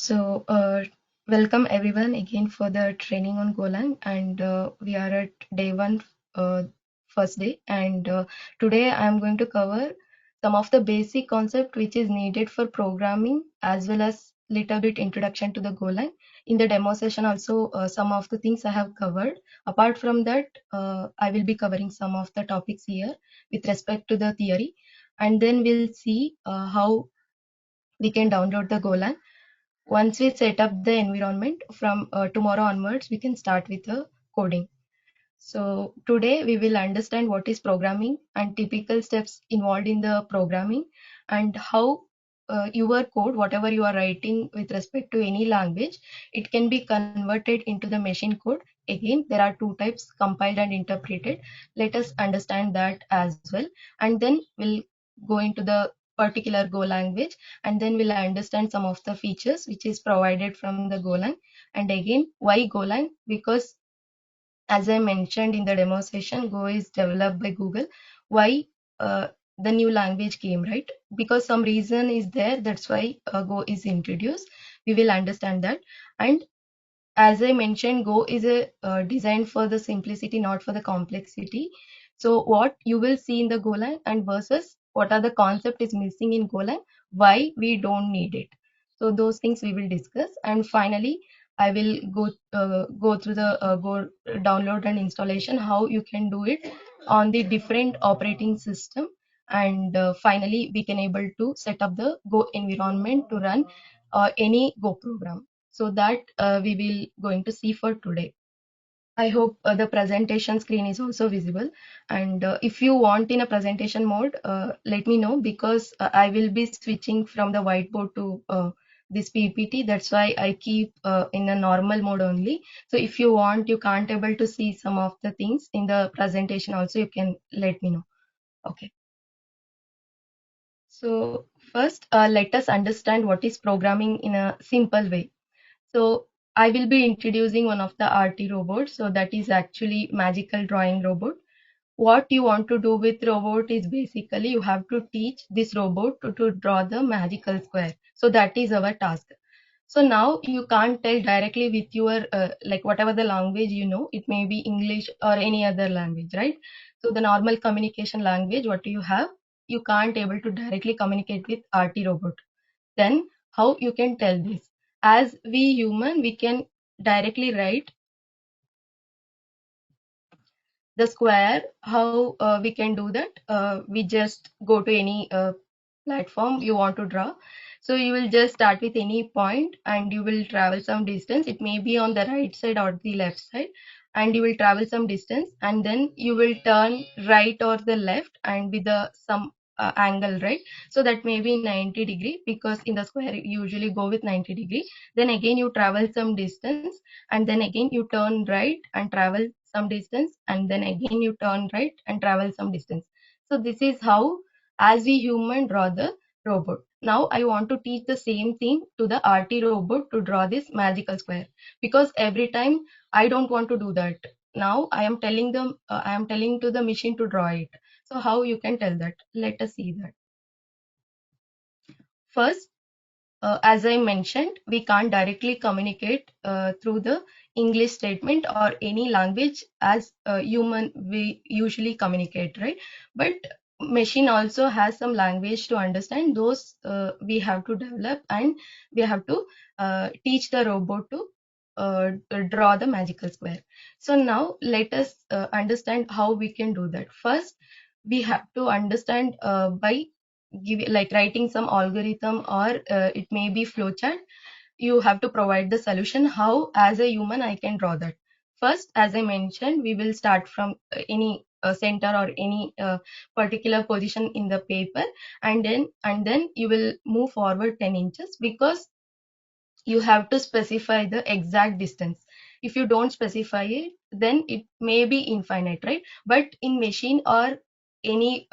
So, welcome everyone again for the training on Golang, and we are at day one, first day, and today I am going to cover some of the basic concept which is needed for programming, as well as little bit introduction to the Golang. In the demo session, also some of the things I have covered. Apart from that, I will be covering some of the topics here with respect to the theory, and then we'll see how we can download the Golang. Once we set up the environment from tomorrow onwards, we can start with the coding. So today we will understand what is programming and typical steps involved in the programming and how your code, whatever you are writing with respect to any language, it can be converted into the machine code. Again, there are two types, compiled and interpreted. Let us understand that as well. And then we'll go into the particular Go language, and then we'll understand some of the features which is provided from the Golang. And again, why Golang? Because as I mentioned in the demo session, Go is developed by Google. Why the new language came, right? Because some reason is there. That's why Go is introduced. We will understand that. And as I mentioned, Go is a designed for the simplicity, not for the complexity. So what you will see in the Golang and versus what are the concept is missing in Golang, why we don't need it. So those things we will discuss. And finally, I will go through the Go download and installation, how you can do it on the different operating system. And finally, we can able to set up the Go environment to run any Go program. So that we will going to see for today. I hope the presentation screen is also visible. And if you want in a presentation mode, let me know, because I will be switching from the whiteboard to this PPT. That's why I keep in a normal mode only. So if you want, you can't able to see some of the things in the presentation also, you can let me know. Okay. So first, let us understand what is programming in a simple way. So I will be introducing one of the RT robots. So that is actually magical drawing robot. What you want to do with robot is basically you have to teach this robot to draw the magical square. So that is our task. So now you can't tell directly with your like whatever the language you know, it may be English or any other language, right? So the normal communication language, what do you have? You can't able to directly communicate with RT robot. Then how you can tell this? As we human, we can directly write the square. How we can do that? We just go to any platform you want to draw. So you will just start with any point and you will travel some distance. It may be on the right side or the left side, and you will travel some distance, and then you will turn right or the left and with the some angle, right? So that may be 90 degree, because in the square you usually go with 90 degree. Then again you travel some distance, and then again you turn right and travel some distance, and then again you turn right and travel some distance. So this is how as we human draw the robot. Now I want to teach the same thing to the RT robot to draw this magical square, because every time I don't want to do that. Now I am telling them, I am telling to the machine to draw it. So how you can tell that? Let us see that. First, as I mentioned, we can't directly communicate through the English statement or any language as human we usually communicate, right? But machine also has some language to understand. Those we have to develop, and we have to teach the robot to draw the magical square. So now let us understand how we can do that. First, we have to understand by like writing some algorithm, or it may be flowchart. You have to provide the solution how as a human I can draw that. First, as I mentioned, we will start from any center or any particular position in the paper, and then you will move forward 10 inches, because you have to specify the exact distance. If you don't specify it, then it may be infinite, right? But in machine or any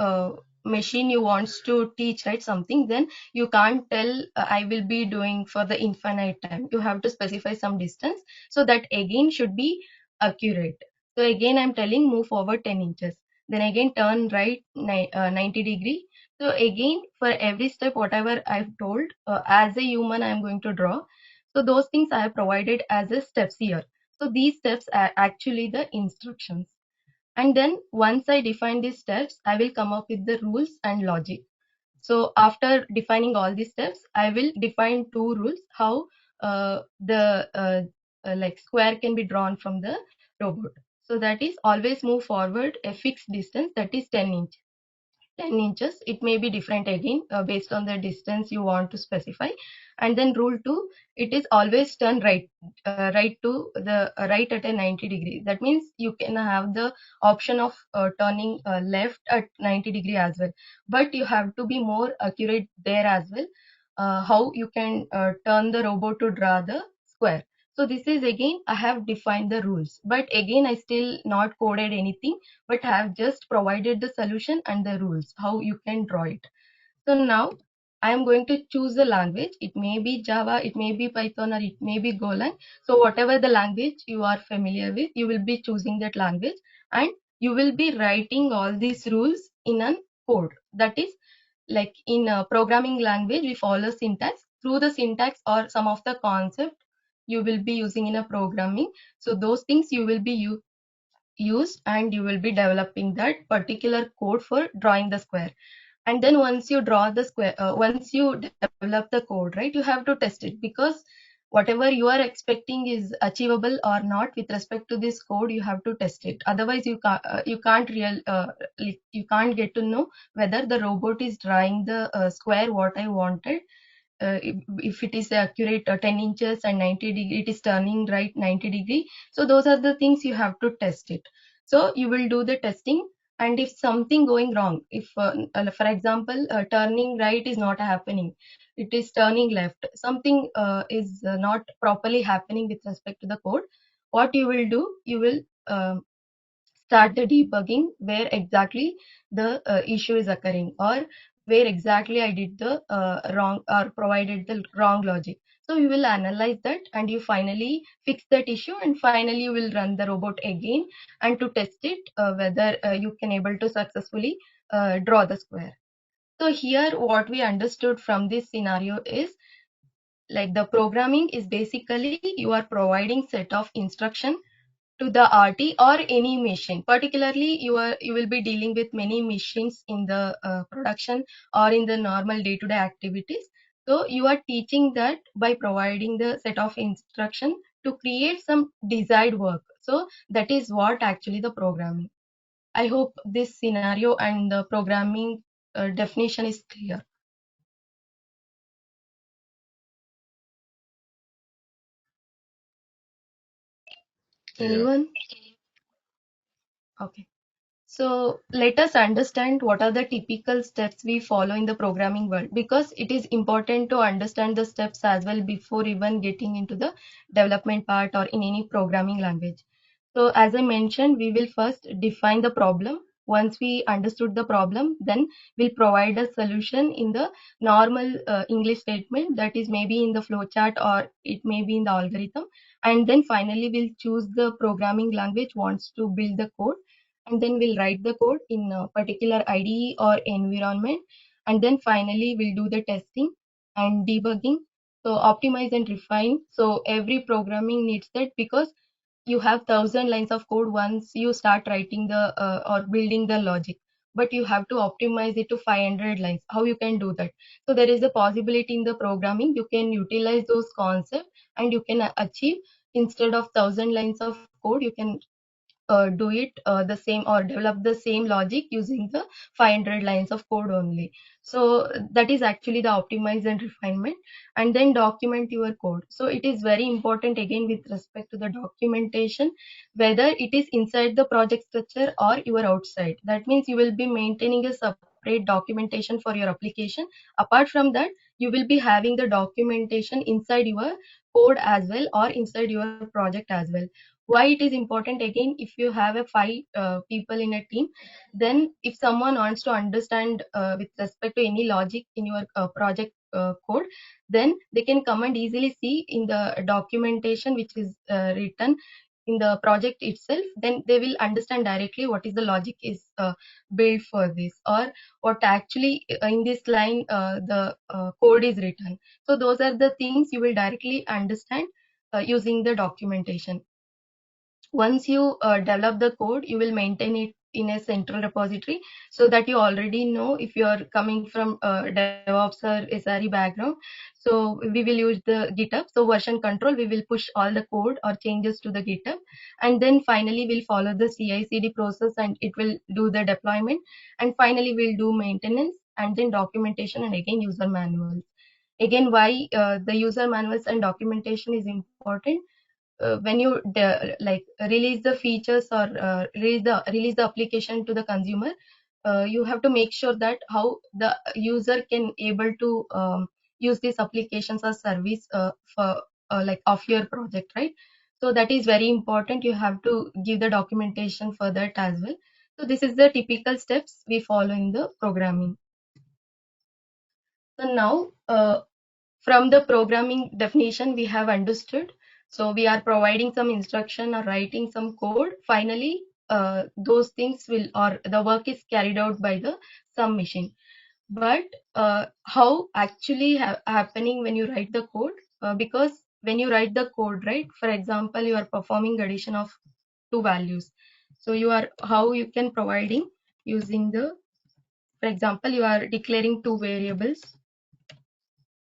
machine you wants to teach, right, something, then you can't tell I will be doing for the infinite time. You have to specify some distance, so that again should be accurate. So again I'm telling move forward 10 inches, then again turn right 90 degree. So again, for every step, whatever I've told, as a human, I'm going to draw. So those things I have provided as a steps here. So these steps are actually the instructions. And then once I define these steps, I will come up with the rules and logic. So after defining all these steps, I will define two rules how the like square can be drawn from the robot. So that is always move forward a fixed distance, that is 10 inches. It may be different again based on the distance you want to specify. And then rule 2, it is always turn right, right to the right at a 90 degree. That means you can have the option of turning left at 90 degree as well, but you have to be more accurate there as well, how you can turn the robot to draw the square. So this is again I have defined the rules, but again I still not coded anything, but have just provided the solution and the rules how you can draw it. So now I am going to choose the language. It may be Java, it may be Python, or it may be Golang. So whatever the language you are familiar with, you will be choosing that language, and you will be writing all these rules in a code. That is, like in a programming language, we follow syntax. Through the syntax or some of the concept you will be using in a programming. So those things you will be used, and you will be developing that particular code for drawing the square. And then once you draw the square, once you develop the code, right, you have to test it, because whatever you are expecting is achievable or not with respect to this code, you have to test it. Otherwise you can't get to know whether the robot is drawing the square what I wanted. If it is accurate 10 inches and 90 degree, it is turning right 90 degree. So those are the things you have to test it. So you will do the testing, and if something going wrong, if for example turning right is not happening, it is turning left, something is not properly happening with respect to the code, what you will do, you will start the debugging where exactly the issue is occurring, or where exactly I did the wrong or provided the wrong logic. So you will analyze that, and you finally fix that issue, and finally you will run the robot again and to test it whether you can able to successfully draw the square. So here what we understood from this scenario is, like, the programming is basically you are providing set of instruction to the RT or any machine. Particularly, you will be dealing with many machines in the production or in the normal day-to-day activities. So you are teaching that by providing the set of instruction to create some desired work. So that is what actually the programming. I hope this scenario and the programming definition is clear. Yeah. Anyone? Okay. So let us understand what are the typical steps we follow in the programming world, because it is important to understand the steps as well before even getting into the development part or in any programming language. So as I mentioned, we will first define the problem. Once we understood the problem, then we'll provide a solution in the normal English statement, that is maybe in the flowchart or it may be in the algorithm. And then finally we'll choose the programming language wants to build the code, and then we'll write the code in a particular IDE or environment, and then finally we'll do the testing and debugging. So optimize and refine. So every programming needs that, because you have 1,000 lines of code once you start writing the or building the logic, but you have to optimize it to 500 lines. How you can do that? So there is a possibility in the programming you can utilize those concepts, and you can achieve, instead of 1,000 lines of code, you can do it the same or develop the same logic using the 500 lines of code only. So that is actually the optimize and refinement. And then document your code. So it is very important again with respect to the documentation, whether it is inside the project structure or you are outside. That means you will be maintaining a separate documentation for your application. Apart from that, you will be having the documentation inside your code as well, or inside your project as well. Why it is important? Again, if you have a five people in a team, then if someone wants to understand with respect to any logic in your project code, then they can come and easily see in the documentation which is written in the project itself, then they will understand directly what is the logic is built for this, or what actually in this line the code is written. So those are the things you will directly understand using the documentation. Once you develop the code, you will maintain it in a central repository, so that you already know if you are coming from DevOps or SRE background. So we will use the GitHub. So version control, we will push all the code or changes to the GitHub, and then finally we'll follow the CI/CD process, and it will do the deployment, and finally we'll do maintenance, and then documentation, and again user manuals. Again, why the user manuals and documentation is important? When you like release the features or release the application to the consumer, you have to make sure that how the user can able to use these applications or service for like of your project, right? So that is very important. You have to give the documentation for that as well. So this is the typical steps we follow in the programming. So now from the programming definition we have understood. So we are providing some instruction or writing some code. Finally, those things will, or the work is carried out by the some machine. But how actually happening when you write the code? Because when you write the code, right? For example, you are performing addition of two values. So you are how you can providing using the, for example, you are declaring two variables,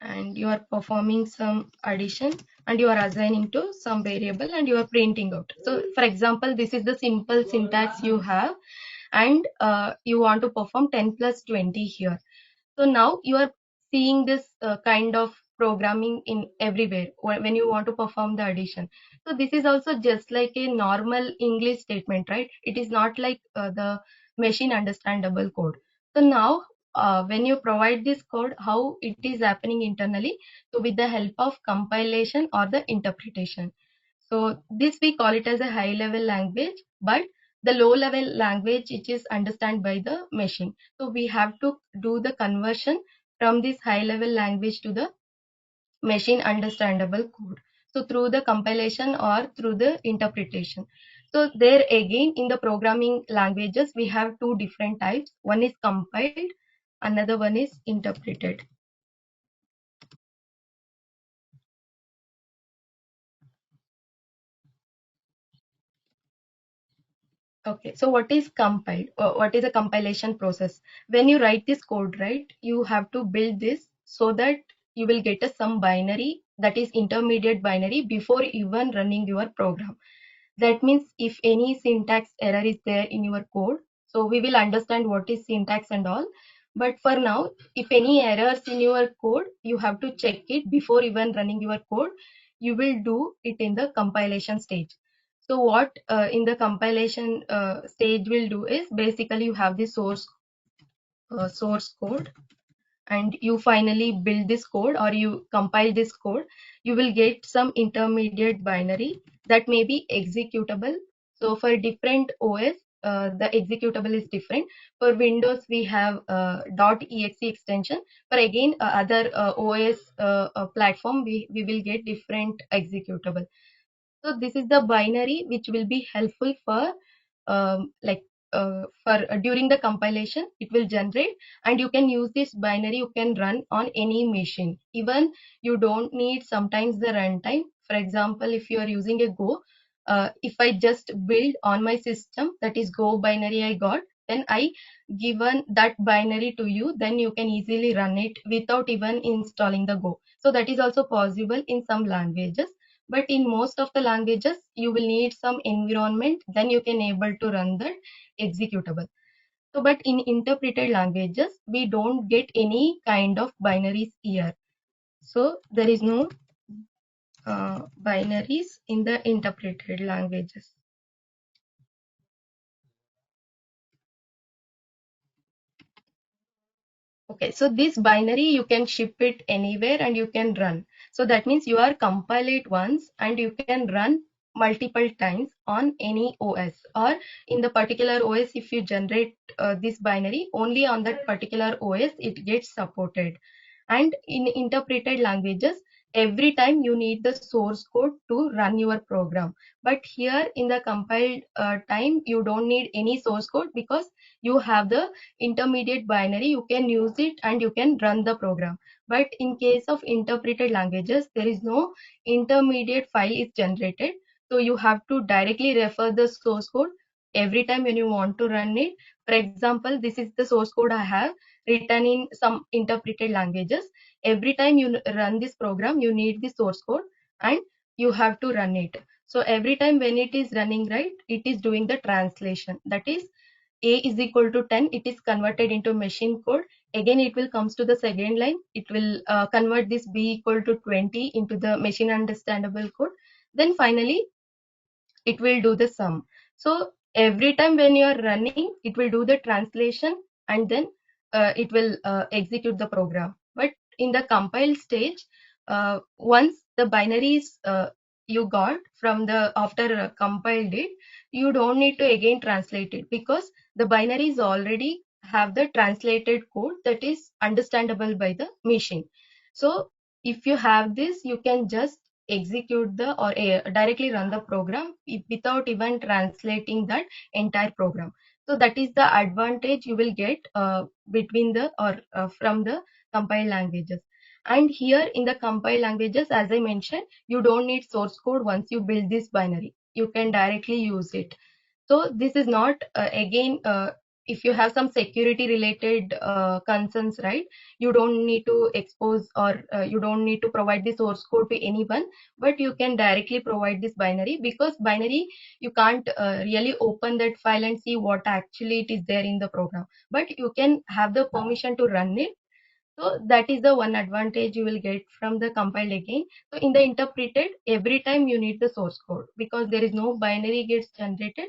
and you are performing some addition, and you are assigning to some variable, and you are printing out. So for example, this is the simple syntax you have, and you want to perform 10 plus 20 here. So now you are seeing this kind of programming in everywhere when you want to perform the addition. So this is also just like a normal English statement, right? It is not like the machine understandable code. So now when you provide this code, how it is happening internally? So with the help of compilation or the interpretation. So this we call it as a high level language, but the low level language which is understood by the machine. So we have to do the conversion from this high level language to the machine understandable code. So through the compilation or through the interpretation. So there again in the programming languages we have two different types. One is compiled, another one is interpreted. Okay, so what is compiled? What is a compilation process? When you write this code, right, you have to build this so that you will get a some binary, that is intermediate binary, before even running your program. That means if any syntax error is there in your code, so we will understand what is syntax and all. But for now, if any errors in your code, you have to check it before even running your code. You will do it in the compilation stage. So what in the compilation stage will do is basically you have the source code, and you finally build this code or you compile this code. You will get some intermediate binary that may be executable. So for different OS, the executable is different. For Windows, we have .exe extension. For again other OS platform, we will get different executable. So this is the binary which will be helpful for like for during the compilation it will generate, and you can use this binary, you can run on any machine. Even you don't need sometimes the runtime. For example, if you are using a Go, if I just build on my system, that is Go binary I got, then I given that binary to you, then you can easily run it without even installing the Go. So that is also possible in some languages, but in most of the languages you will need some environment, then you can able to run that executable. So but in interpreted languages we don't get any kind of binaries here. So there is no binaries in the interpreted languages. Okay, so this binary you can ship it anywhere and you can run. So that means you are compile it once and you can run multiple times on any OS, or in the particular OS if you generate this binary, only on that particular OS it gets supported. And in interpreted languages every time you need the source code to run your program. But here in the compiled time, you don't need any source code because you have the intermediate binary. You can use it and you can run the program. But in case of interpreted languages, there is no intermediate file is generated. So you have to directly refer the source code every time when you want to run it. For example, this is the source code I have written in some interpreted languages. Every time you run this program, you need the source code and you have to run it. So every time when it is running, right, it is doing the translation. That is, a is equal to 10, it is converted into machine code. Again, it will comes to the second line. It will convert this b equal to 20 into the machine understandable code. Then finally, it will do the sum. So every time when you are running, it will do the translation and then it will execute the program. But in the compile stage, once the binaries you got from the after compiled it, you don't need to again translate it because the binaries already have the translated code that is understandable by the machine. So if you have this, you can just execute the or directly run the program without even translating that entire program. So that is the advantage you will get between the or from the compiled languages. And here in the compiled languages, as I mentioned, you don't need source code. Once you build this binary, you can directly use it. So this is not again if you have some security related concerns, right, you don't need to expose or you don't need to provide the source code to anyone, but you can directly provide this binary because binary you can't really open that file and see what actually it is there in the program, but you can have the permission to run it. So that is the one advantage you will get from the compiled again. So in the interpreted, every time you need the source code because there is no binary gets generated.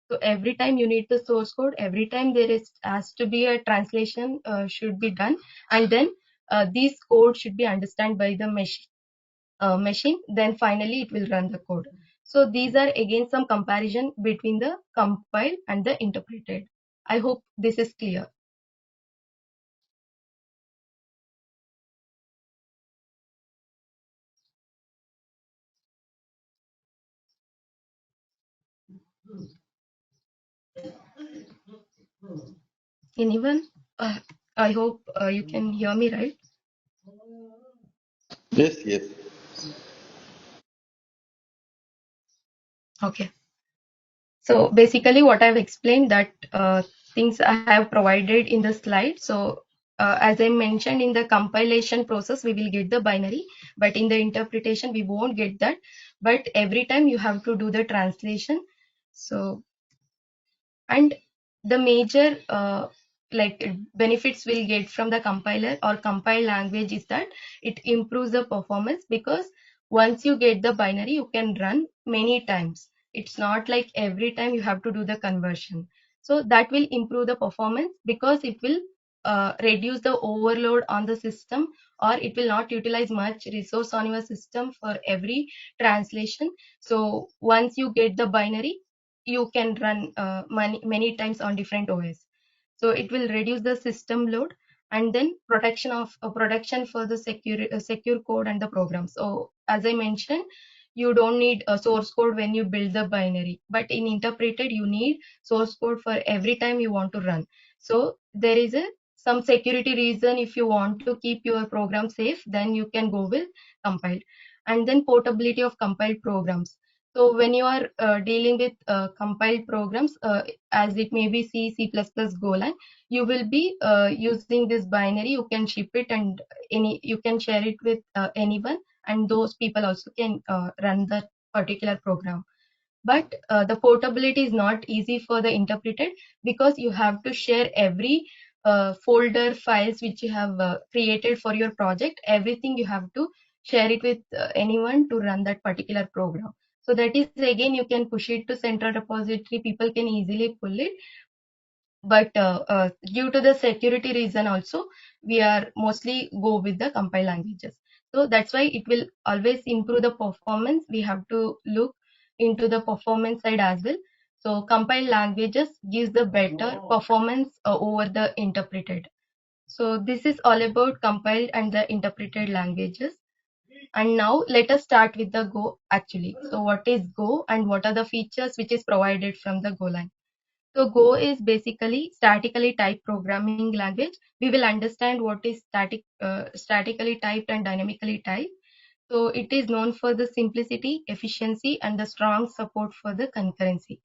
So every time you need the source code, every time there is has to be a translation should be done, and then this code should be understood by the machine. Then finally it will run the code. So these are again some comparison between the compiled and the interpreted. I hope this is clear. Anyone? I hope you can hear me, right? Yes, yes. Okay. So basically, what I've explained that things I have provided in the slide. So as I mentioned, in the compilation process, we will get the binary, but in the interpretation, we won't get that. But every time you have to do the translation. So and the major like benefits we'll get from the compiler or compile language is that it improves the performance because once you get the binary you can run many times. It's not like every time you have to do the conversion. So that will improve the performance because it will reduce the overload on the system, or it will not utilize much resource on your system for every translation. So once you get the binary, you can run many times on different OS. So it will reduce the system load, and then protection of protection for the secure code and the program. So as I mentioned, you don't need a source code when you build the binary, but in interpreted you need source code for every time you want to run. So there is a some security reason. If you want to keep your program safe, then you can go with compiled. And then portability of compiled programs. So when you are dealing with compiled programs, as it may be C, C++, Golang, you will be using this binary. You can ship it and you can share it with anyone, and those people also can run that particular program. But the portability is not easy for the interpreted because you have to share every folder files which you have created for your project. Everything you have to share it with anyone to run that particular program. So that is again you can push it to central repository. People can easily pull it, but due to the security reason also, we are mostly go with the compile languages. So that's why it will always improve the performance. We have to look into the performance side as well. So compile languages gives the better performance over the interpreted. So this is all about compiled and the interpreted languages. And now let us start with the Go actually. So what is Go and what are the features which is provided from the Golang? So Go is basically statically typed programming language. We will understand what is statically typed and dynamically typed. So it is known for the simplicity, efficiency, and the strong support for the concurrency.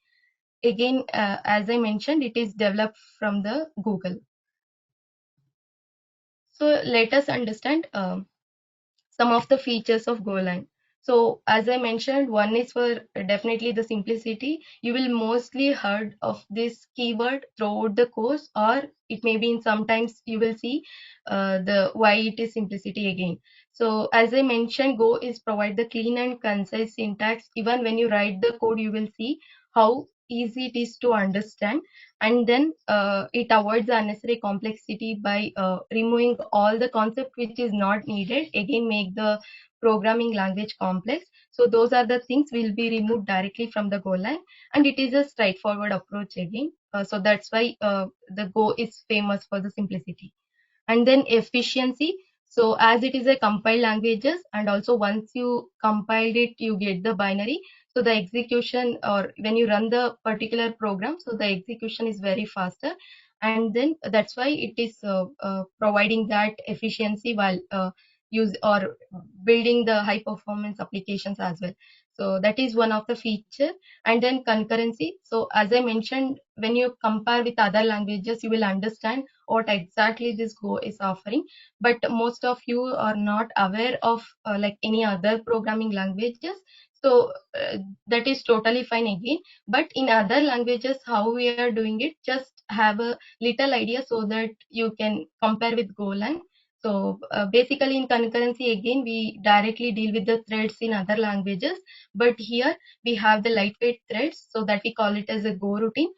Again, as I mentioned, it is developed from the Google. So let us understand some of the features of Golang. So as I mentioned, one is for definitely the simplicity. You will mostly heard of this keyword throughout the course, or it may be in sometimes you will see the why it is simplicity again. So as I mentioned, Go is provide the clean and concise syntax. Even when you write the code, you will see how easy it is to understand, and then it avoids the unnecessary complexity by removing all the concept which is not needed, again make the programming language complex. So those are the things will be removed directly from the Golang, and it is a straightforward approach again. So that's why the Go is famous for the simplicity. And then efficiency. So as it is a compiled languages, and also once you compiled it, you get the binary. So the execution, or when you run the particular program, so the execution is very faster. And then that's why it is providing that efficiency while use or building the high performance applications as well. So that is one of the feature. And then concurrency. So as I mentioned, when you compare with other languages, you will understand what exactly this Go is offering. But most of you are not aware of like any other programming languages. So that is totally fine again. But in other languages, how we are doing it, just have a little idea so that you can compare with Golang. So basically in concurrency again, we directly deal with the threads in other languages. But here we have the lightweight threads, so that we call it as a Go routine.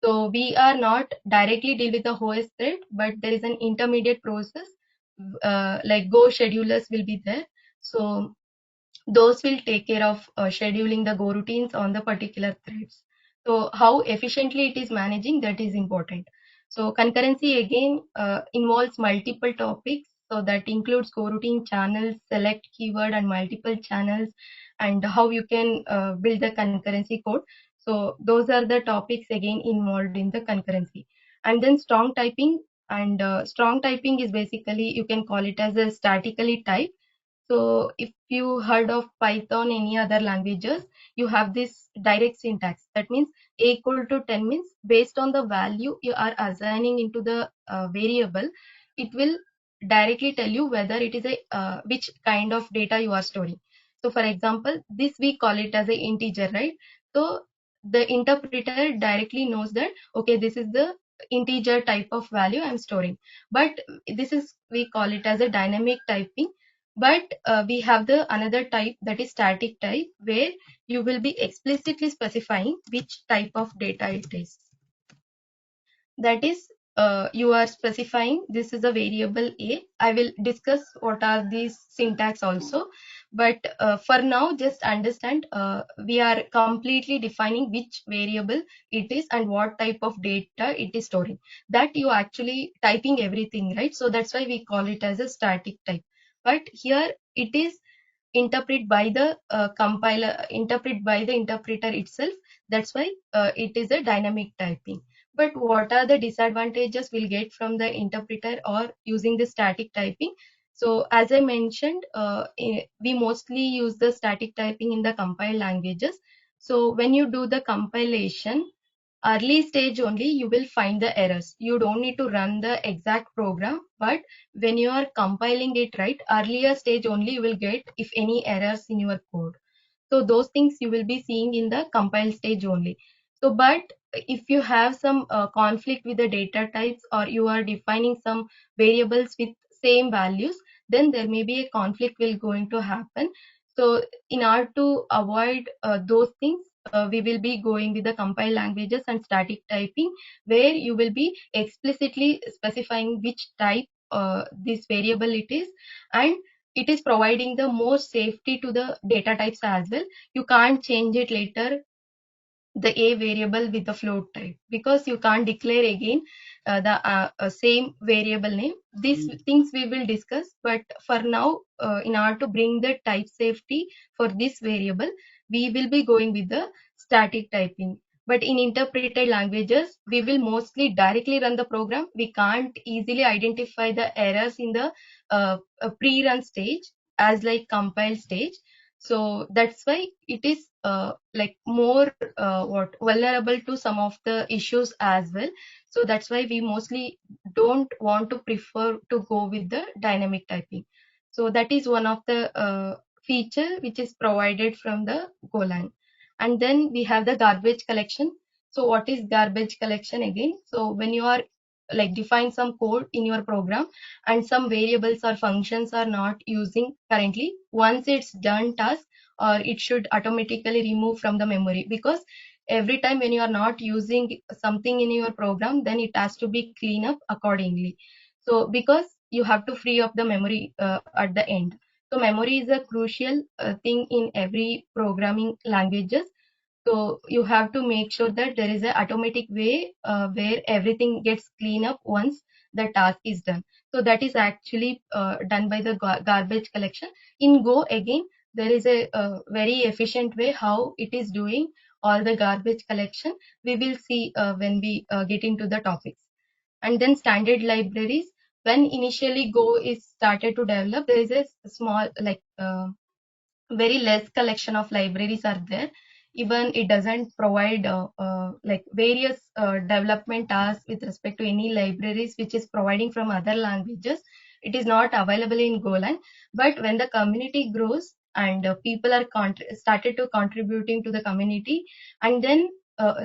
So we are not directly deal with the OS thread, but there is an intermediate process, like Go schedulers will be there. So those will take care of scheduling the Go routines on the particular threads. So how efficiently it is managing, that is important. So concurrency again involves multiple topics. So that includes Go routine channels, select keyword and multiple channels, and how you can build the concurrency code. So those are the topics again involved in the concurrency. And then strong typing. And strong typing is basically, you can call it as a statically typed. So if you heard of Python, any other languages, you have this direct syntax. That means a equal to 10 means based on the value you are assigning into the variable, it will directly tell you whether it is a which kind of data you are storing. So for example, this we call it as a integer, right? So the interpreter directly knows that, okay, this is the integer type of value I'm storing. But this is, we call it as a dynamic typing. But we have the another type, that is static type, where you will be explicitly specifying which type of data it is. That is, you are specifying this is a variable a. I will discuss what are these syntax also. But for now, just understand, we are completely defining which variable it is and what type of data it is storing. That you actually typing everything, right? So that's why we call it as a static type. But here it is interpret by the compiler, interpret by the interpreter itself. That's why it is a dynamic typing. But what are the disadvantages we'll get from the interpreter or using the static typing? So as I mentioned, we mostly use the static typing in the compiled languages. So when you do the compilation, early stage only you will find the errors. You don't need to run the exact program, but when you are compiling it, right, earlier stage only you will get if any errors in your code. So those things you will be seeing in the compile stage only. So but if you have some conflict with the data types, or you are defining some variables with same values, then there may be a conflict will going to happen. So in order to avoid those things, we will be going with the compile languages and static typing, where you will be explicitly specifying which type this variable it is, and it is providing the more safety to the data types as well. You can't change it later the a variable with the float type, because you can't declare again the same variable name. These things we will discuss, but for now, in order to bring the type safety for this variable, we will be going with the static typing. But in interpreted languages, we will mostly directly run the program. We can't easily identify the errors in the pre-run stage as like compile stage. So that's why it is like more what vulnerable to some of the issues as well. So that's why we mostly don't want to prefer to go with the dynamic typing. So that is one of the feature which is provided from the Golang. And then we have the garbage collection. So what is garbage collection again? So when you are like define some code in your program and some variables or functions are not using currently, once it's done task, or it should automatically remove from the memory, because every time when you are not using something in your program, then it has to be clean up accordingly. So because you have to free up the memory at the end. So memory is a crucial thing in every programming languages. So you have to make sure that there is an automatic way where everything gets clean up once the task is done. So that is actually done by the garbage collection. In Go again, there is a, very efficient way how it is doing all the garbage collection. We will see when we get into the topics. And then standard libraries. When initially Go is started to develop, there is a small like very less collection of libraries are there. Even it doesn't provide like various development tasks with respect to any libraries which is providing from other languages. It is not available in Golang. But when the community grows and people are started to contributing to the community, and then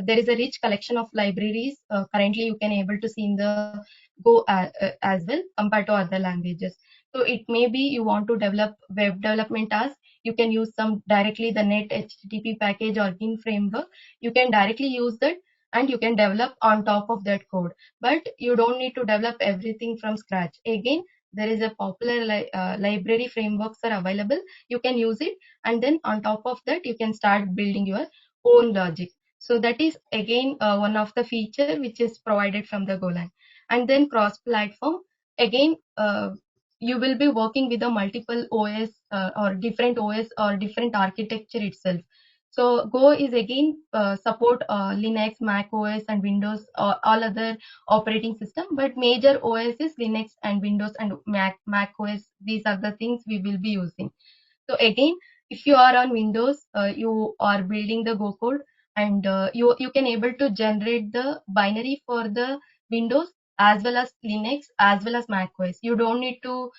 there is a rich collection of libraries currently you can able to see in the Go as well compared to other languages. So it may be you want to develop web development tasks, you can use some directly the net HTTP package or GIN framework. You can directly use that and you can develop on top of that code. But you don't need to develop everything from scratch. Again, there is a popular library frameworks are available. You can use it, and then on top of that, you can start building your own logic. So that is again one of the feature which is provided from the Golang. And then cross-platform. Again, you will be working with a multiple OS or different OS or different architecture itself. So Go is again support Linux, Mac OS, and Windows, all other operating system. But major OS is Linux and Windows and Mac OS. These are the things we will be using. So again, if you are on Windows, you are building the Go code, and you can able to generate the binary for the Windows as well as Linux as well as Mac OS. You don't need to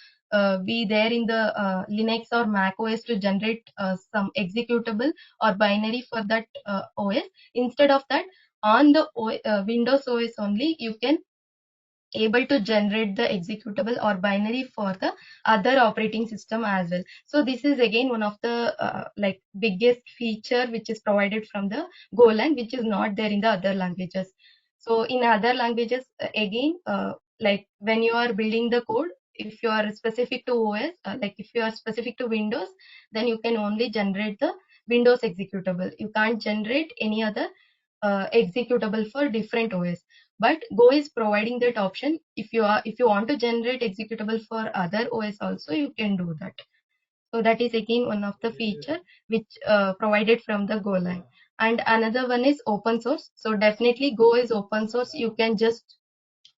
be there in the Linux or Mac OS to generate some executable or binary for that OS. Instead of that, on the Windows OS only, you can able to generate the executable or binary for the other operating system as well. So this is again one of the like biggest feature which is provided from the Golang, which is not there in the other languages. So in other languages, again, like when you are building the code, if you are specific to OS, like if you are specific to Windows, then you can only generate the Windows executable. You can't generate any other executable for different OS. But Go is providing that option. If you want to generate executable for other OS also, you can do that. So that is again one of the feature which provided from the Golang. And another one is open source. So definitely Go is open source. You can just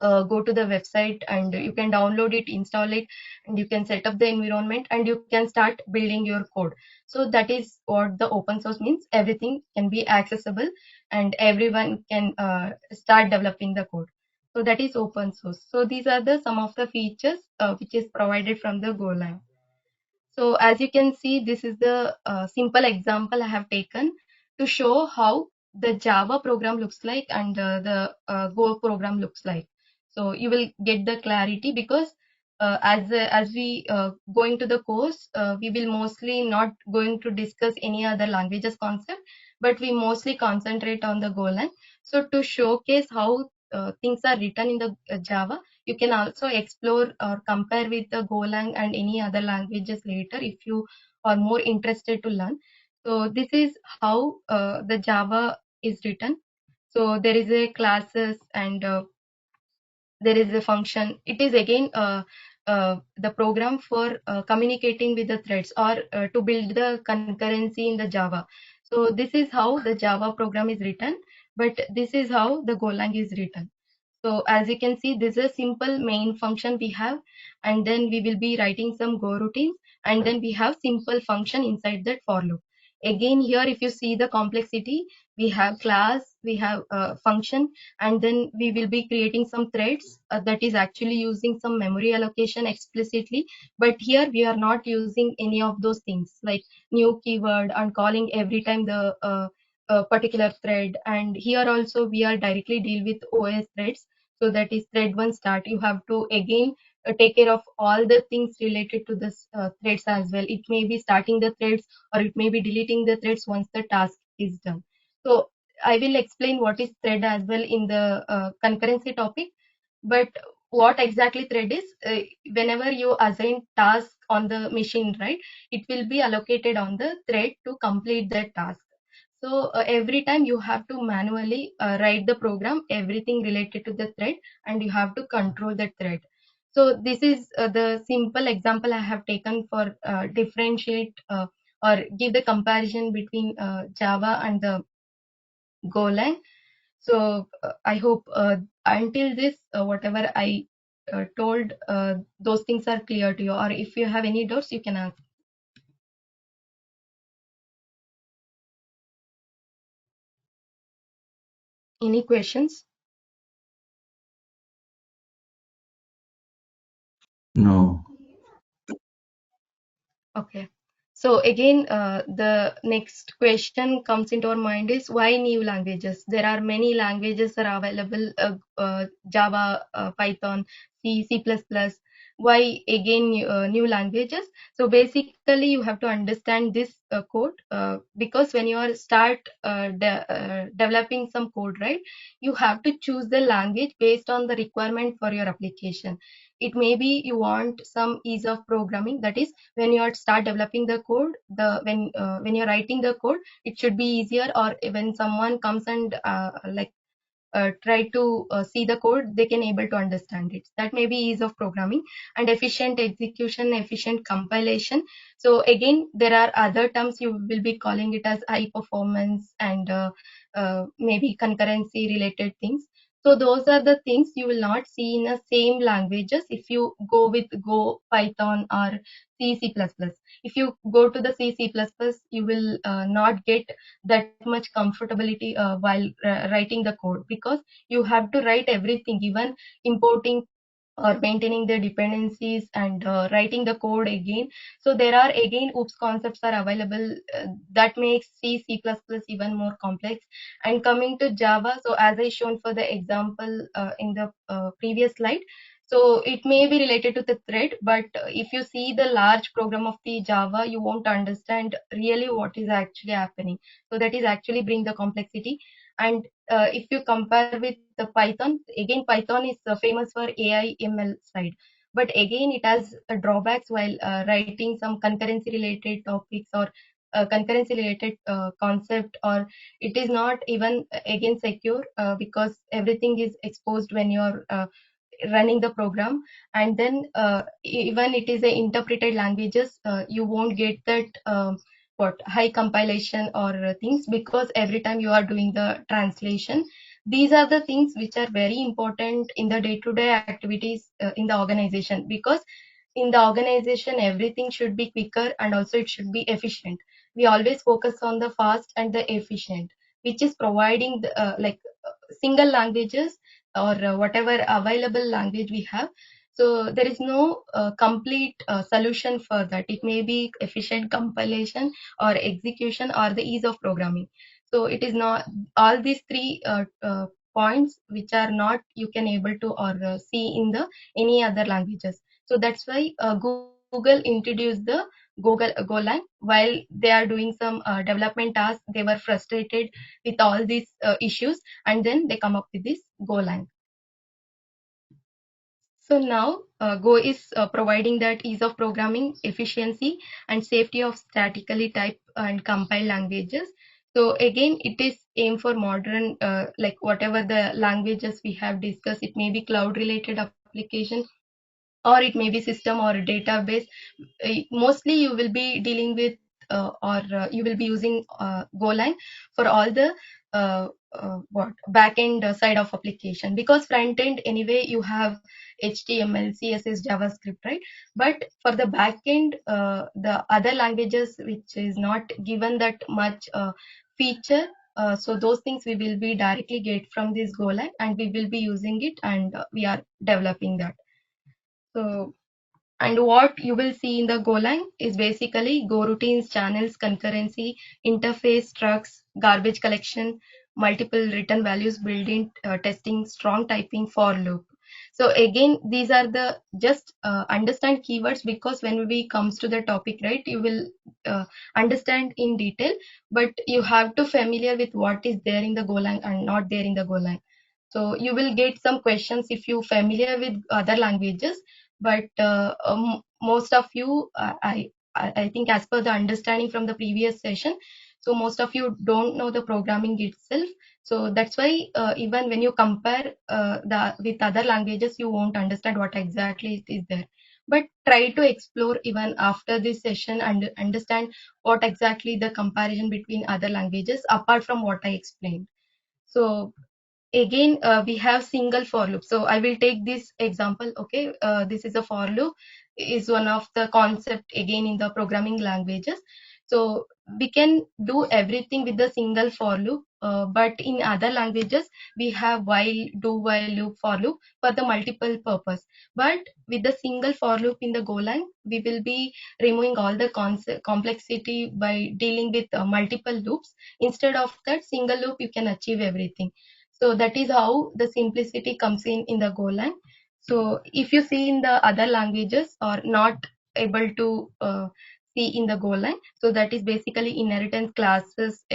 go to the website and you can download it, install it, and you can set up the environment and you can start building your code. So that is what the open source means. Everything can be accessible and everyone can start developing the code. So that is open source. So these are the some of the features which is provided from the Golang. So as you can see, this is the simple example I have taken to show how the Java program looks like and the Go program looks like. So you will get the clarity, because as we going to the course, we will mostly not going to discuss any other languages concept, but we mostly concentrate on the Golang. So to showcase how things are written in the Java, you can also explore or compare with the Golang and any other languages later if you are more interested to learn. So this is how the Java is written. So there is a classes and there is a function. It is again the program for communicating with the threads or to build the concurrency in the Java. So this is how the Java program is written, but this is how the Golang is written. So as you can see, this is a simple main function we have, and then we will be writing some Go routines, and then we have simple function inside that for loop. Again here, if you see the complexity, we have class, we have function, and then we will be creating some threads that is actually using some memory allocation explicitly. But here we are not using any of those things like new keyword and calling every time the particular thread. And here also we are directly deal with OS threads. So that is thread one start. You have to again take care of all the things related to this threads as well. It may be starting the threads or it may be deleting the threads once the task is done. So I will explain what is thread as well in the concurrency topic. But what exactly thread is, whenever you assign task on the machine, right, it will be allocated on the thread to complete that task. So every time you have to manually write the program, everything related to the thread, and you have to control the thread. So this is the simple example I have taken for differentiate or give the comparison between Java and the Golang. So I hope until this, whatever I told, those things are clear to you. Or if you have any doubts, you can ask. Any questions? No. Okay. So again, the next question comes into our mind is why new languages? There are many languages are available, Java, Python, C, C++. Why again new languages? So basically, you have to understand this code because when you are start developing some code, right, you have to choose the language based on the requirement for your application. It may be you want some ease of programming, that is when you start developing the code, when you're writing the code, it should be easier. Or when someone comes and try to see the code, they can able to understand it. That may be ease of programming and efficient execution, efficient compilation. So again, there are other terms you will be calling it as high performance and maybe concurrency related things. So those are the things you will not see in the same languages if you go with Go, Python, or C, C++. If you go to the C, C++, you will not get that much comfortability while writing the code, because you have to write everything, even importing or maintaining the dependencies and writing the code again. So there are again oops concepts are available that makes C, C++ even more complex. And coming to Java, so as I shown for the example in the previous slide, so it may be related to the thread, but if you see the large program of the Java, you won't understand really what is actually happening. So that is actually bring the complexity. And if you compare with the Python, again Python is famous for AI ML side, but again it has drawbacks while writing some concurrency related topics or concurrency related concept, or it is not even again secure because everything is exposed when you're running the program. And then even it is a interpreted languages, you won't get that what high compilation or things, because every time you are doing the translation. These are the things which are very important in the day to day activities in the organization, because in the organization everything should be quicker and also it should be efficient. We always focus on the fast and the efficient, which is providing the, single languages or whatever available language we have. So there is no complete solution for that. It may be efficient compilation or execution or the ease of programming. So it is not all these three points which are not you can able to or see in the any other languages. So that's why Google introduced the Google Golang. While they are doing some development tasks, they were frustrated with all these issues, and then they come up with this Golang. So now Go is providing that ease of programming, efficiency, and safety of statically typed and compiled languages. So again, it is aimed for modern, like whatever the languages we have discussed. It may be cloud related application, or it may be system or a database. Mostly you will be dealing with or you will be using Golang for all the what backend side of application, because front end anyway you have HTML, CSS, JavaScript, right? But for the backend, the other languages which is not given that much feature. So those things we will be directly get from this Golang, and we will be using it, and we are developing that. So, and what you will see in the Golang is basically Go routines, channels, concurrency, interface, structs, garbage collection, multiple return values, built-in testing, strong typing, for loop. So again, these are the just understand keywords, because when we comes to the topic, right, you will understand in detail, but you have to familiar with what is there in the Golang and not there in the Golang. So you will get some questions if you familiar with other languages, but most of you, I think as per the understanding from the previous session, so most of you don't know the programming itself. So that's why even when you compare the with other languages, you won't understand what exactly is there. But try to explore even after this session and understand what exactly the comparison between other languages apart from what I explained. So again, we have single for loop. So I will take this example. Okay, this is a for loop, is one of the concept again in the programming languages. So we can do everything with the single for loop, but in other languages we have while, do while loop, for loop for the multiple purpose. But with the single for loop in the Golang, we will be removing all the complexity by dealing with multiple loops. Instead of that single loop, you can achieve everything. So that is how the simplicity comes in the Golang. So if you see in the other languages or not able to see in the Golang, so that is basically inheritance classes,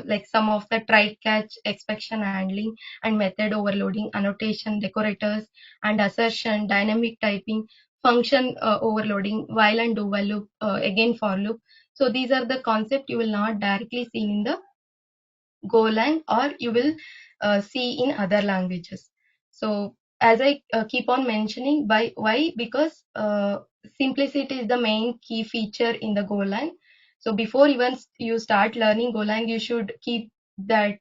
like some of the try catch, exception handling, and method overloading, annotation, decorators, and assertion, dynamic typing, function overloading, while and do while loop, again for loop. So these are the concept you will not directly see in the Golang, or you will see in other languages. So as I keep on mentioning, by why? Because simplicity is the main key feature in the Golang. So before even you start learning Golang, you should keep that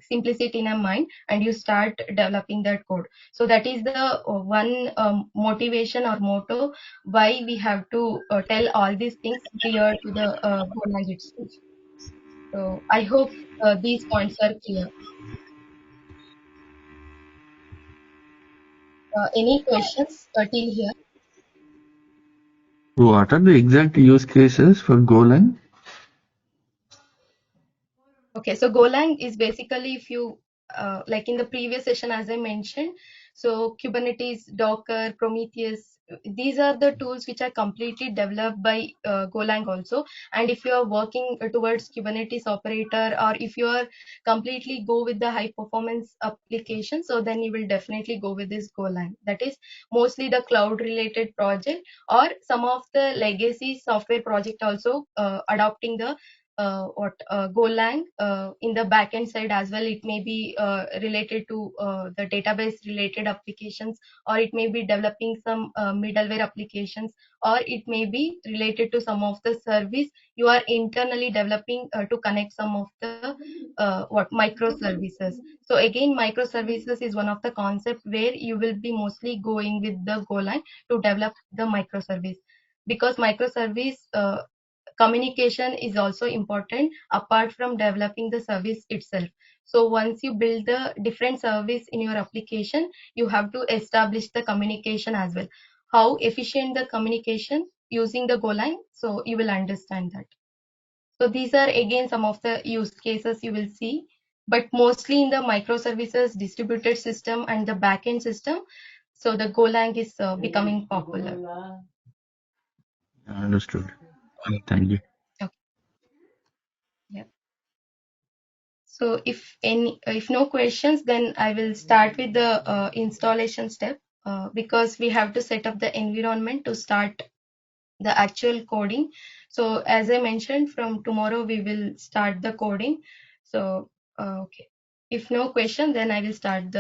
simplicity in your mind, and you start developing that code. So that is the one motivation or motto why we have to tell all these things clear to the Golang itself. So I hope these points are clear. Any questions till here? What are the exact use cases for Golang? Okay, so Golang is basically, if you like in the previous session, as I mentioned, so Kubernetes, Docker, Prometheus, these are the tools which are completely developed by Golang also. And if you are working towards Kubernetes operator, or if you are completely go with the high performance application, so then you will definitely go with this Golang. That is mostly the cloud related project, or some of the legacy software project also adopting the Golang in the backend side as well. It may be related to the database related applications, or it may be developing some middleware applications, or it may be related to some of the service you are internally developing to connect some of the what microservices. So again, microservices is one of the concept where you will be mostly going with the Golang to develop the microservice, because microservice communication is also important apart from developing the service itself. So once you build the different service in your application, you have to establish the communication as well, how efficient the communication using the Golang. So you will understand that. So these are again some of the use cases you will see, but mostly in the microservices, distributed system, and the backend system. So the Golang is becoming popular. Understood. Thank you. Okay. Yeah. So if no questions, then I will start with the installation step, because we have to set up the environment to start the actual coding. So as I mentioned, from tomorrow we will start the coding. So okay, if no question, then I will start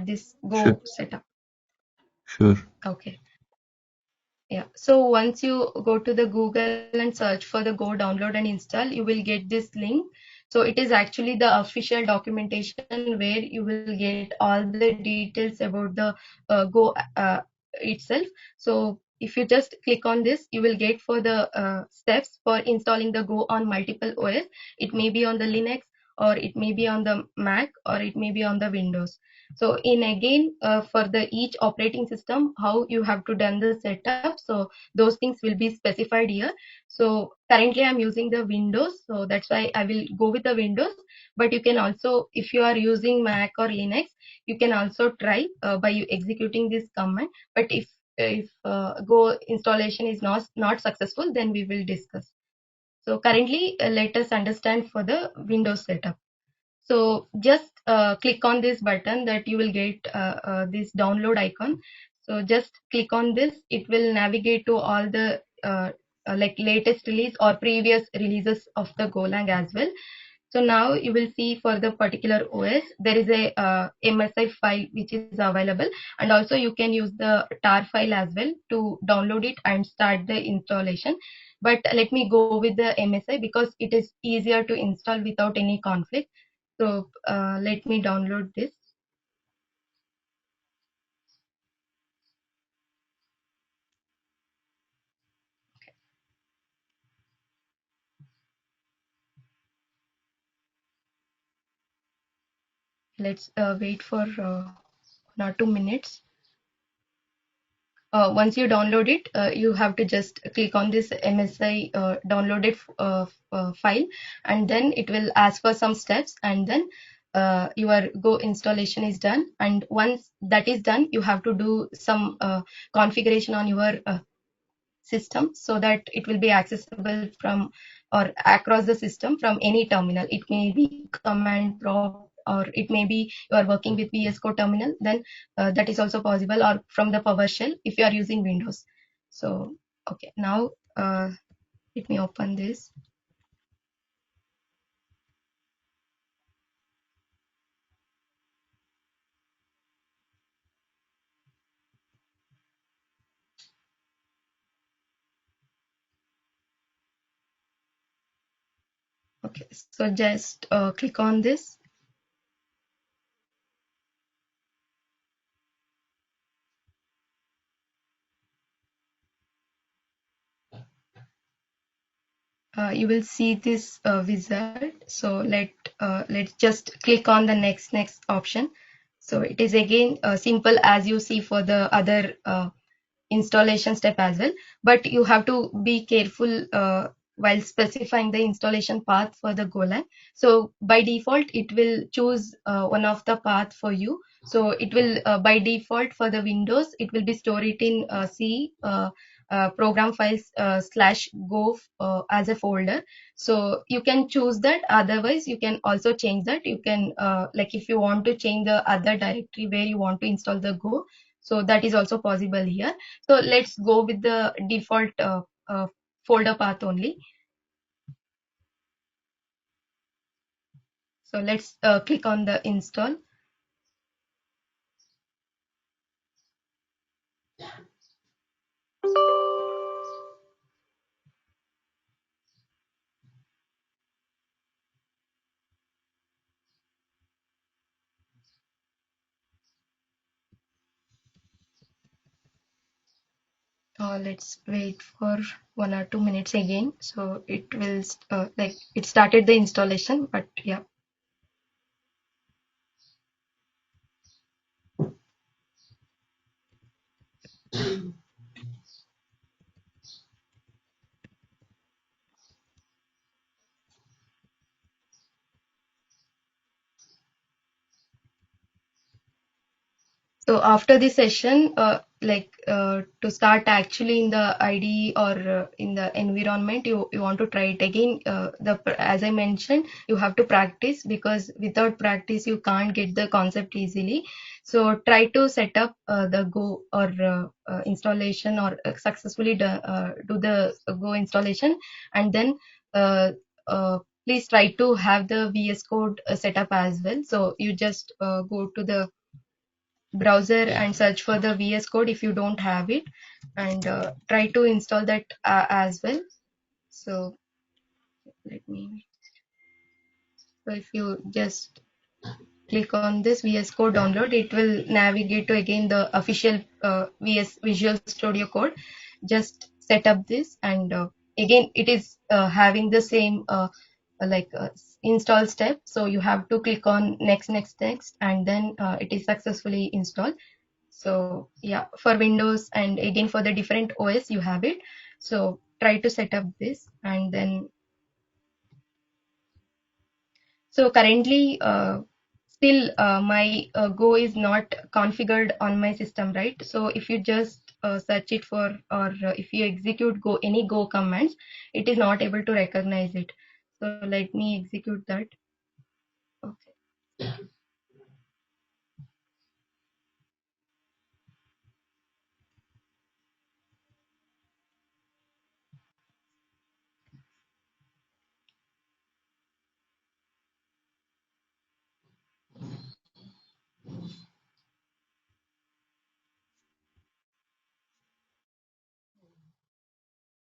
this Sure. Go setup. Sure. Okay. Yeah. So once you go to the Google and search for the Go download and install, you will get this link. So it is actually the official documentation where you will get all the details about the Go itself. So if you just click on this, you will get for the steps for installing the Go on multiple OS. It may be on the Linux, or it may be on the Mac, or it may be on the Windows. So in again for the each operating system, how you have to done the setup. So those things will be specified here. So currently I'm using the Windows, so that's why I will go with the Windows. But you can also, if you are using Mac or Linux, you can also try by you executing this command. But if Go installation is not successful, then we will discuss. So currently, let us understand for the Windows setup. So just click on this button that you will get this download icon. So just click on this. It will navigate to all the like latest release or previous releases of the Golang as well. So now you will see for the particular OS, there is a MSI file which is available, and also you can use the tar file as well to download it and start the installation. But let me go with the MSI because it is easier to install without any conflict. So let me download this. Let's wait for 1 or 2 minutes. Once you download it, you have to just click on this MSI downloaded file, and then it will ask for some steps, and then your Go installation is done. And once that is done, you have to do some configuration on your system so that it will be accessible from or across the system from any terminal. It may be command prompt, or it may be you are working with VS Code terminal, then that is also possible, or from the PowerShell if you are using Windows. So okay, now let me open this. Okay, so just click on this. You will see this wizard. So let's just click on the next option. So it is again simple as you see for the other installation step as well, but you have to be careful while specifying the installation path for the Golang. So by default it will choose one of the path for you. So it will by default for the Windows it will be store it in C program files /go as a folder. So you can choose that. Otherwise you can also change that. You can like if you want to change the other directory where you want to install the Go, so that is also possible here. So let's go with the default folder path only. So let's click on the install. Let's wait for 1 or 2 minutes again. So it will like it started the installation, but yeah. So after this session, to start actually in the IDE or in the environment, you want to try it again. As I mentioned, you have to practice, because without practice you can't get the concept easily. So try to set up the Go or installation, or successfully do the Go installation, and then uh, please try to have the VS Code set up as well. So you just go to the browser and search for the VS Code if you don't have it, and try to install that as well. So let me, so if you just click on this VS Code download, it will navigate to again the official Visual Studio Code. Just set up this, and again it is having the same install step. So you have to click on next, and then it is successfully installed. So yeah, for Windows and again for the different OS you have it. So try to set up this, and then, so currently still my Go is not configured on my system, right? So if you just search it for, or if you execute Go, any Go commands, it is not able to recognize it. So let me execute that. Okay.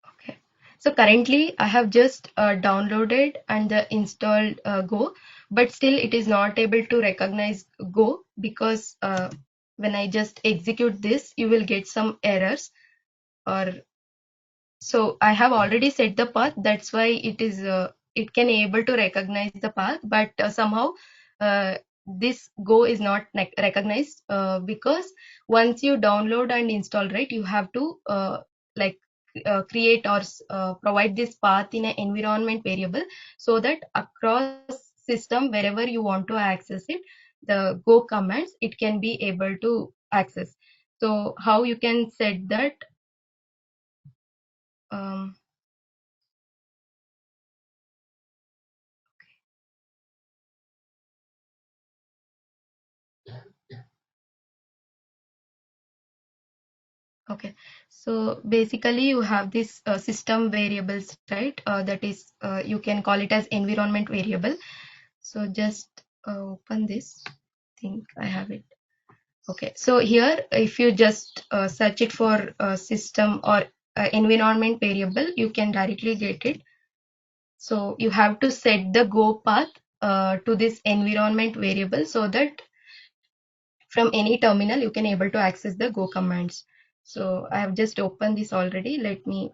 Okay. So currently I have just downloaded and installed Go, but still it is not able to recognize Go, because when I just execute this, you will get some errors. Or so I have already set the path. That's why it can able to recognize the path, but somehow this Go is not recognized, because once you download and install, right, you have to like create or provide this path in an environment variable, so that across system wherever you want to access it, the Go commands, it can be able to access. So how you can set that? Um, Okay, so basically you have this system variables, right? That is, you can call it as environment variable. So just open this. Think I have it. Okay, so here if you just search it for system or environment variable, you can directly get it. So you have to set the Go path to this environment variable, so that from any terminal you can able to access the Go commands. So I have just opened this already. Let me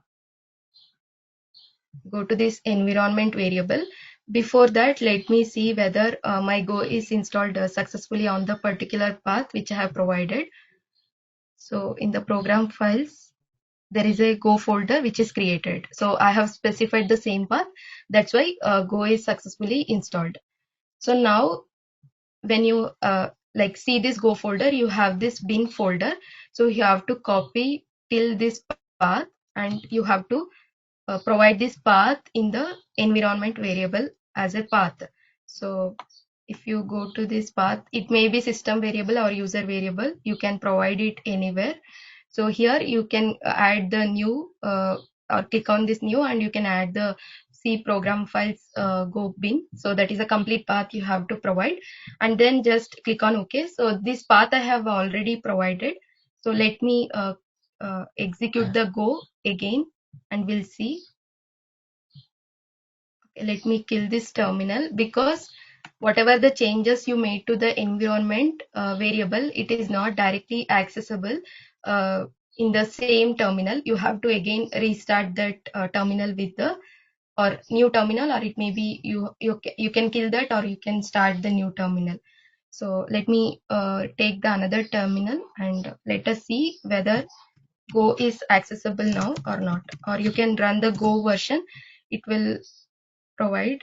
go to this environment variable. Before that, let me see whether my Go is installed successfully on the particular path which I have provided. So in the program files, there is a Go folder which is created. So I have specified the same path. That's why Go is successfully installed. So now when you see this Go folder, you have this bin folder. So you have to copy till this path, and you have to provide this path in the environment variable as a path. So if you go to this path, it may be system variable or user variable. You can provide it anywhere. So here you can add the new or click on this new, and you can add the C program files Go bin. So that is a complete path you have to provide, and then just click on OK. So this path I have already provided. So let me execute the Go again, and we'll see. Let me kill this terminal, because whatever the changes you made to the environment variable, it is not directly accessible in the same terminal. You have to again restart that terminal with the, or new terminal, or it may be you can kill that, or you can start the new terminal. So let me take the another terminal, and let us see whether Go is accessible now or not. Or you can run the Go version. It will provide.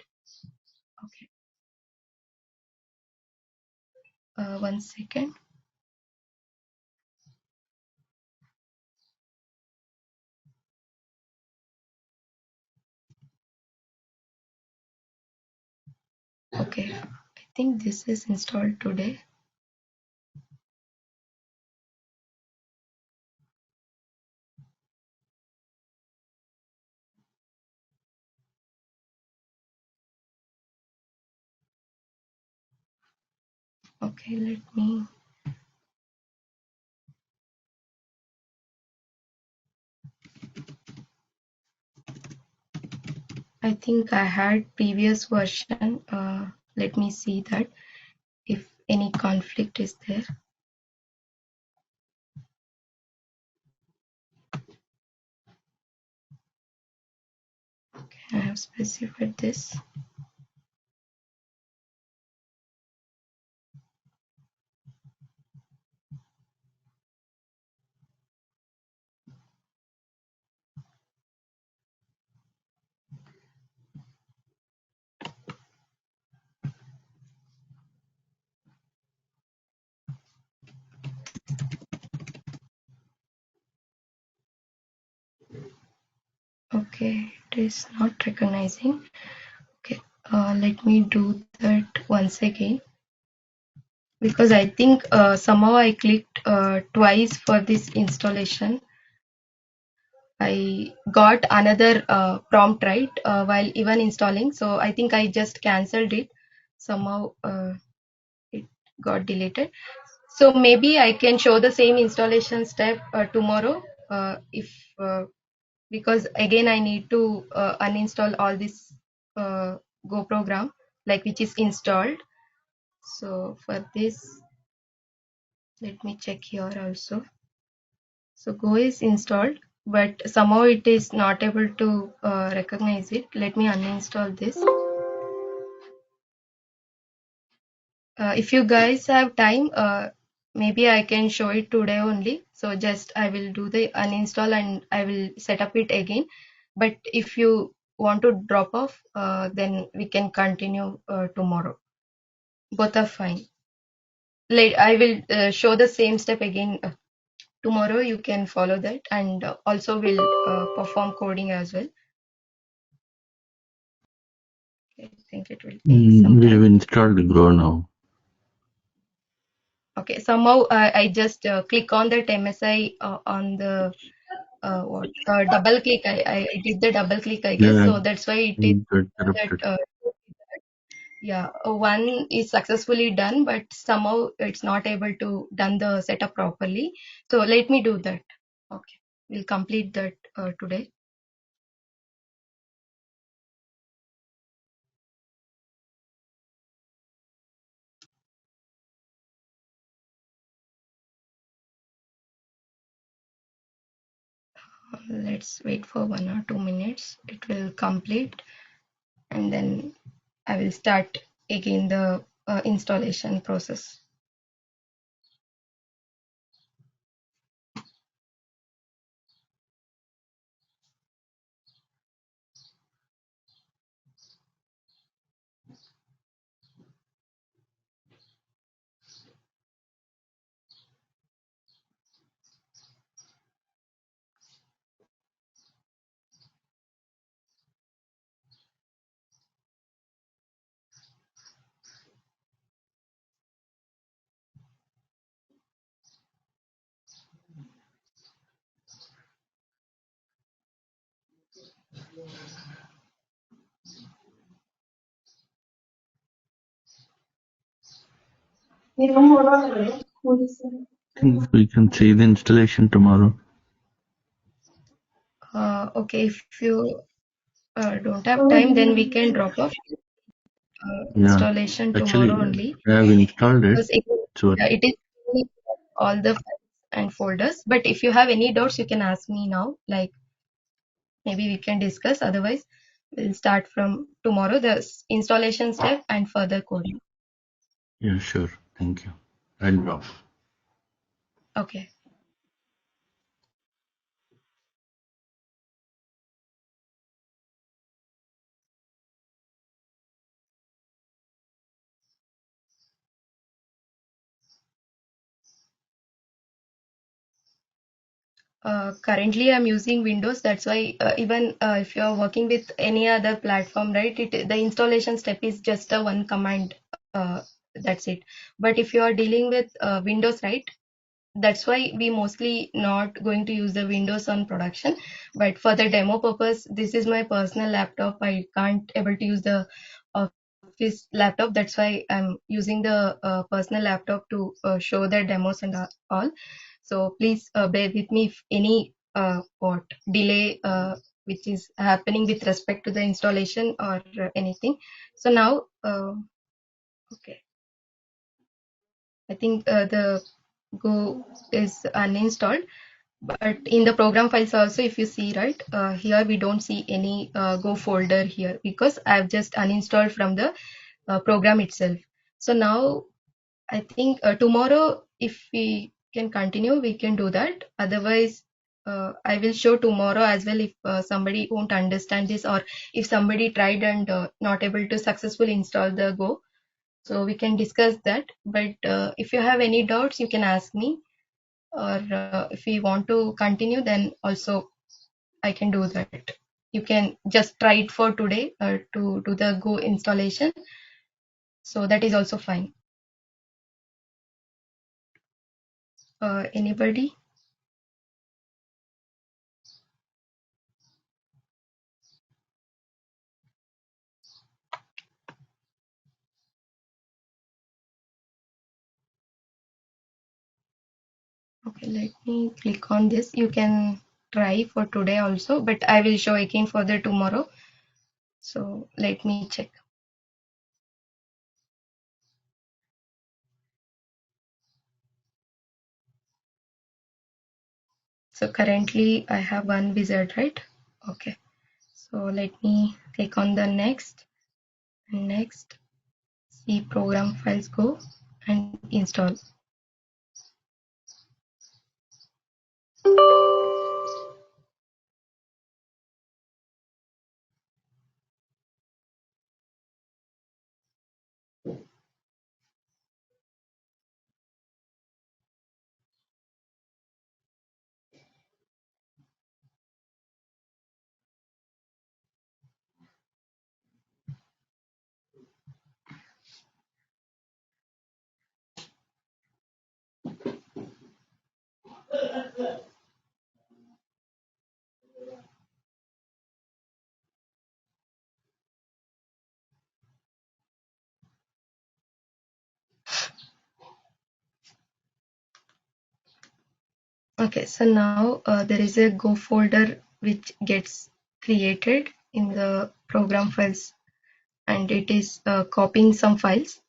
Okay, 1 second. Okay, I think this is installed today. Okay, let me. I think I had previous version. Let me see that if any conflict is there. Okay, I have specified this. Okay, it is not recognizing. Okay, let me do that once again, because I think somehow I clicked twice for this installation. I got another prompt right while even installing, so I think I just cancelled it. Somehow it got deleted. So maybe I can show the same installation step tomorrow if because again I need to uninstall all this Go program like which is installed. So for this, let me check here also. So Go is installed, but somehow it is not able to recognize it. Let me uninstall this. If you guys have time, maybe I can show it today only. So just I will do the uninstall and I will set up it again. But if you want to drop off, then we can continue tomorrow. Both are fine. I will show the same step again tomorrow. You can follow that, and also will perform coding as well. I think it will take some We have time. installed Go now. Okay, somehow I just click on that MSI on the double click. I did the double click, I guess. Yeah, So that's why it is it got that. corrupted. Yeah, one is successfully done, but somehow it's not able to done the setup properly. So let me do that. Okay, we'll complete that today. Let's wait for 1 or 2 minutes. It will complete, and then I will start again the installation process. Think we can see the installation tomorrow. Okay, if you don't have time, then we can drop off Yeah, installation tomorrow actually, only. I have installed it. Because it is all the files and folders. But if you have any doubts, you can ask me now. Like maybe we can discuss. Otherwise, we'll start from tomorrow the installation step and further coding. Yeah, sure. Thank you. I'll drop. Okay. Currently, I'm using Windows. That's why even if you're working with any other platform, right, the installation step is just a one command. Uh, that's it. But if you are dealing with Windows, right, that's why we mostly not going to use the Windows on production. But for the demo purpose, this is my personal laptop. I can't able to use the office laptop. That's why I'm using the personal laptop to show the demos and all. So please bear with me if any what delay which is happening with respect to the installation or anything. So now, okay, I think the Go is uninstalled. But in the program files also, if you see, right, here we don't see any Go folder here because I've just uninstalled from the program itself. So now I think tomorrow, if we can continue, we can do that. Otherwise, I will show tomorrow as well if somebody won't understand this or if somebody tried and not able to successfully install the Go. So we can discuss that. But if you have any doubts, you can ask me. Or if we want to continue, then also I can do that. You can just try it for today to do the Go installation. So that is also fine. Anybody? Okay, let me click on this. You can try for today also, but I will show again for the tomorrow. So let me check. So currently I have one wizard, right? Okay. So let me click on the next and next. See program files go and install. Okay, so now there is a Go folder which gets created in the program files and it is copying some files.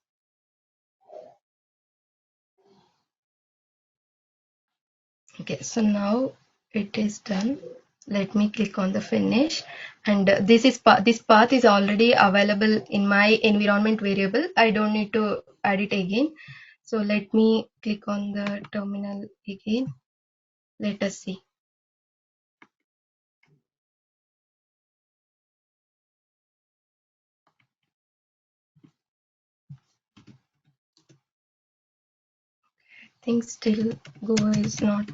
Okay, so now it is done. Let me click on the finish and this path is already available in my environment variable. I don't need to add it again. So let me click on the terminal again. Let us see. I think still Go is not.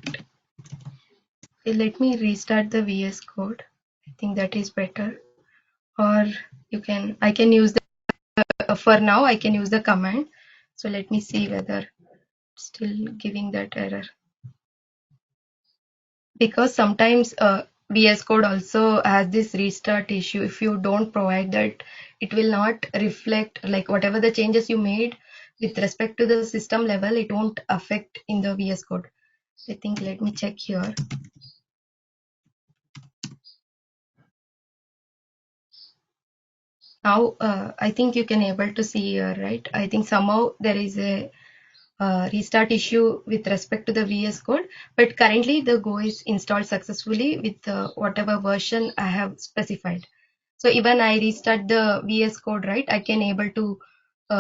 Okay, let me restart the VS Code. I think that is better. Or I can use for now, I can use the command. So let me see whether it's still giving that error. Because sometimes VS Code also has this restart issue. If you don't provide that, it will not reflect like whatever the changes you made with respect to the system level, it won't affect in the VS Code. I think let me check here. Now I think you can able to see here, right? I think somehow there is a restart issue with respect to the VS Code, but currently the Go is installed successfully with whatever version I have specified. So even I restart the VS Code, right? I can able to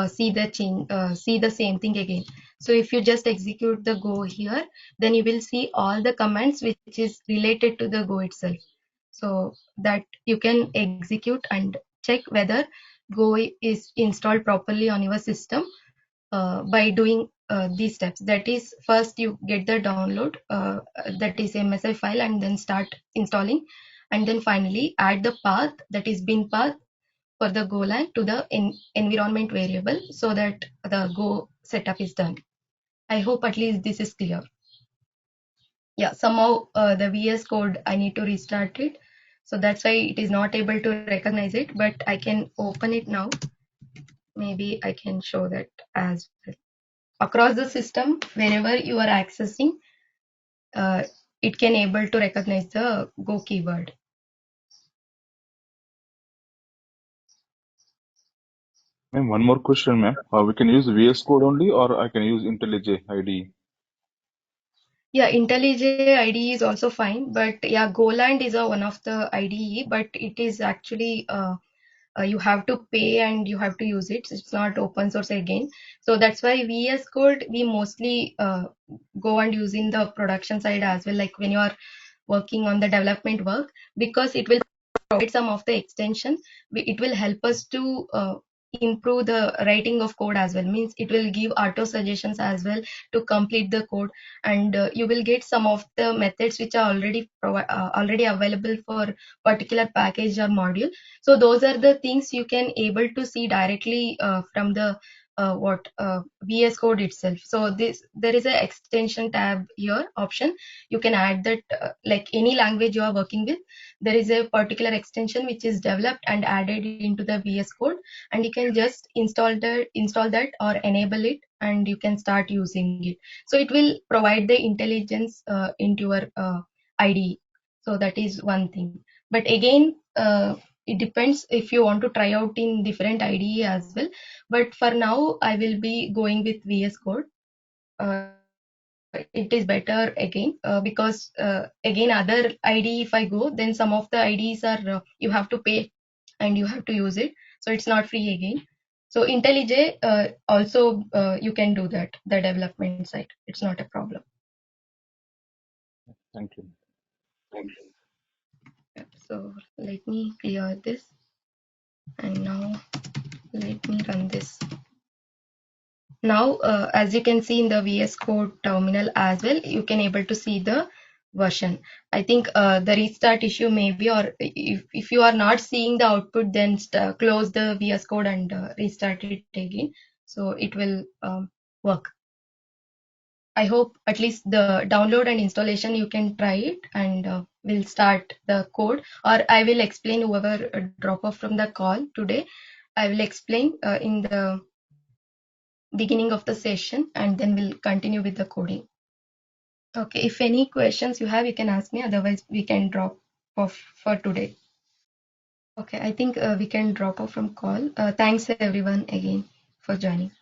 see the change, see the same thing again. So if you just execute the Go here, then you will see all the commands which is related to the Go itself. So that you can execute and check whether Go is installed properly on your system by doing these steps. That is, first you get the download, that is MSI file, and then start installing, and then finally add the path, that is bin path, for the Golang to the environment variable, so that the Go setup is done. I hope at least this is clear. Yeah, somehow the VS Code, I need to restart it. So that's why it is not able to recognize it, but I can open it now. Maybe I can show that as well. Across the system, wherever you are accessing, uh, it can able to recognize the Go keyword. Ma'am, one more question, ma'am. We can use VS Code only, or I can use IntelliJ IDE. Yeah, IntelliJ IDE is also fine, but yeah, Goland is one of the IDE, but it is actually you have to pay and you have to use it. It's not open source again. So that's why VS Code we mostly go and use in the production side as well, like when you are working on the development work, because it will provide some of the extension. It will help us to improve the writing of code as well. Means it will give auto suggestions as well to complete the code, and you will get some of the methods which are already available for particular package or module. So those are the things you can able to see directly from the VS Code itself. So this, there is a extension tab here option. You can add that, like any language you are working with, there is a particular extension which is developed and added into the VS Code, and you can just install that or enable it, and you can start using it. So it will provide the intelligence into your IDE. So that is one thing. But again, it depends if you want to try out in different IDE as well. But for now, I will be going with VS Code. Uh, it is better again, because again, other IDE, if I go, then some of the IDEs are you have to pay and you have to use it. So it's not free again. So IntelliJ also you can do that, the development side. It's not a problem. Thank you. So let me clear this, and now let me run this. Now, as you can see in the VS Code terminal as well, you can able to see the version. I think the restart issue maybe, or if you are not seeing the output, then close the VS Code and restart it again. So it will work. I hope at least the download and installation you can try it, and we'll start the code, or I will explain whoever drop off from the call today. I will explain in the beginning of the session, and then we'll continue with the coding. Okay, if any questions you have, you can ask me. Otherwise, we can drop off for today. Okay, I think we can drop off from call. Thanks everyone again for joining.